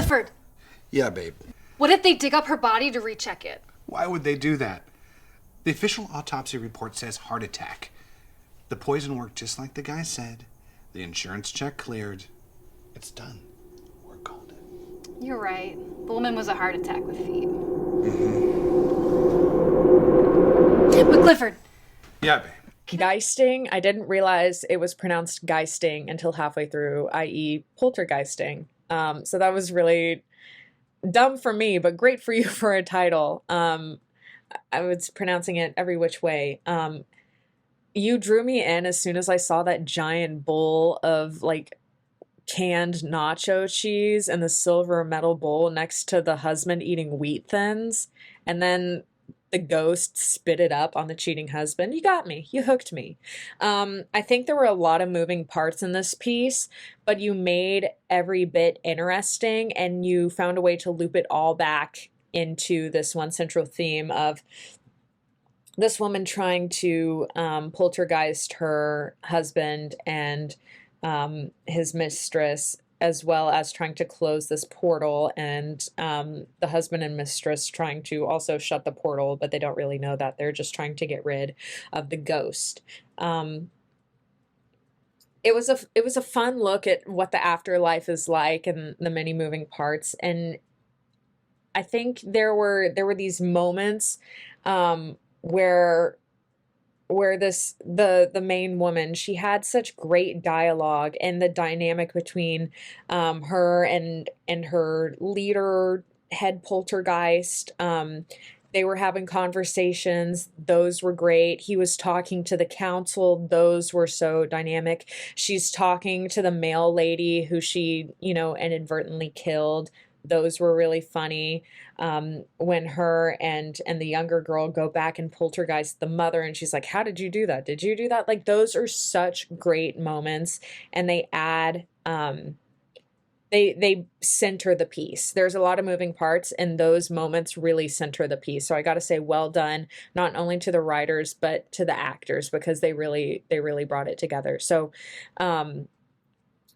Clifford, Yeah, babe. what if they dig up her body to recheck it? Why would they do that? The official autopsy report says heart attack. The poison worked just like the guy said. The insurance check cleared. It's done. We're golden. You're right. The woman was a heart attack with feet. But Clifford, Yeah, babe. Geisting, I didn't realize it was pronounced geisting until halfway through, i.e. poltergeisting. So that was really dumb for me, but great for you for a title. I was pronouncing it every which way. You drew me in as soon as I saw that giant bowl of like canned nacho cheese and the silver metal bowl next to the husband eating wheat thins, and then the ghost spit it up on the cheating husband. You got me. You hooked me. I think there were a lot of moving parts in this piece, but you made every bit interesting and you found a way to loop it all back into this one central theme of this woman trying to poltergeist her husband and his mistress, as well as trying to close this portal, and the husband and mistress trying to also shut the portal, but they don't really know that. They're just trying to get rid of the ghost. It was a fun look at what the afterlife is like and the many moving parts, and I think there were these moments where the main woman, she had such great dialogue, and the dynamic between her and her leader head poltergeist, they were having conversations, those were great. He was talking to the council, those were so dynamic. She's talking to the male lady who she inadvertently killed, those were really funny. When her and the younger girl go back and poltergeist the mother, and she's like, how did you do that? Did you do that? Like, those are such great moments, and they add they center the piece. There's a lot of moving parts, and those moments really center the piece. So I got to say, well done, not only to the writers but to the actors, because they really brought it together. So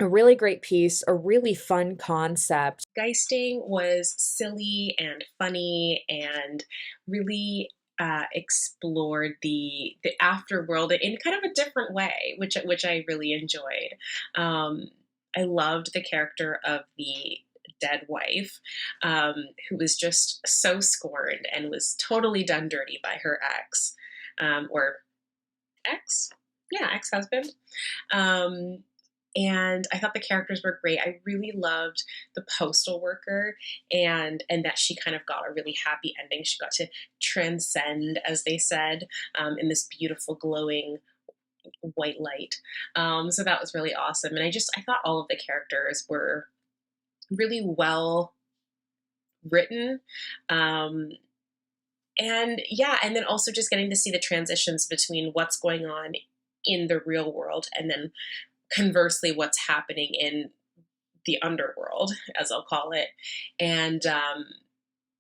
a really great piece, a really fun concept. Geisting was silly and funny and really explored the afterworld in kind of a different way, which I really enjoyed. I loved the character of the dead wife, who was just so scorned and was totally done dirty by her ex, or ex, yeah, ex-husband. And I thought the characters were great. I really loved the postal worker, and that she kind of got a really happy ending. She got to transcend, as they said, in this beautiful glowing white light. So that was really awesome. And I thought all of the characters were really well written. And yeah, and then also just getting to see the transitions between what's going on in the real world and then conversely what's happening in the underworld, as I'll call it, and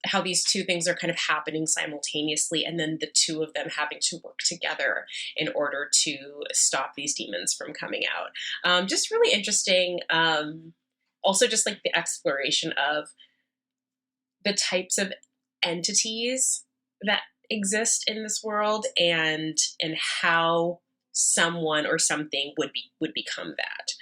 how these two things are kind of happening simultaneously, and then the two of them having to work together in order to stop these demons from coming out. Just really interesting. Also just like the exploration of the types of entities that exist in this world, and how someone or something would become that.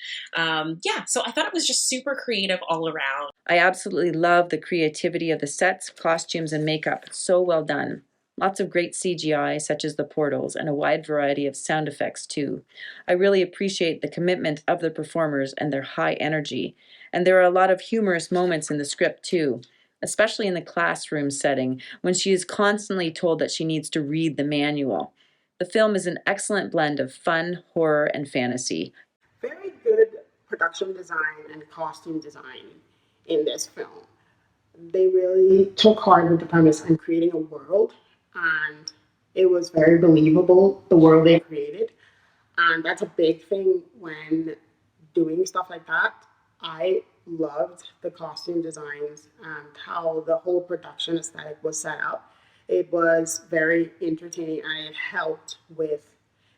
Yeah, so I thought it was just super creative all around. I absolutely love the creativity of the sets, costumes, and makeup. It's so well done. Lots of great CGI, such as the portals, and a wide variety of sound effects, too. I really appreciate the commitment of the performers and their high energy. And there are a lot of humorous moments in the script, too, especially in the classroom setting, when she is constantly told that she needs to read the manual. The film is an excellent blend of fun, horror, and fantasy. Very good production design and costume design in this film. They really took heart with the premise and creating a world, and it was very believable, the world they created. And that's a big thing when doing stuff like that. I loved the costume designs and how the whole production aesthetic was set up. It was very entertaining, and it helped with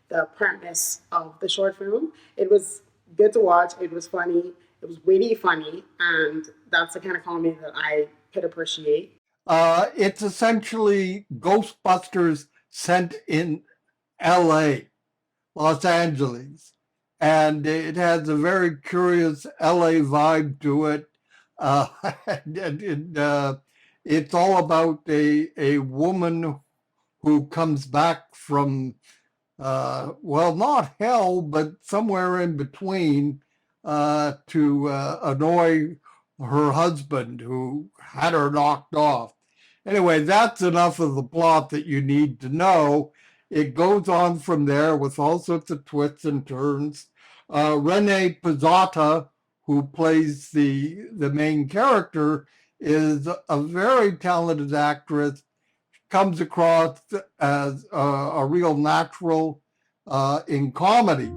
the premise of the short film. It was good to watch. It was funny. It was witty, funny, and that's the kind of comedy that I could appreciate. It's essentially Ghostbusters sent in LA, Los Angeles. And it has a very curious LA vibe to it. It's all about a woman who comes back from, well, not hell, but somewhere in between to annoy her husband who had her knocked off. Anyway, that's enough of the plot that you need to know. It goes on from there with all sorts of twists and turns. Renee Pizzata, who plays the main character, is a very talented actress, comes across as a real natural in comedy.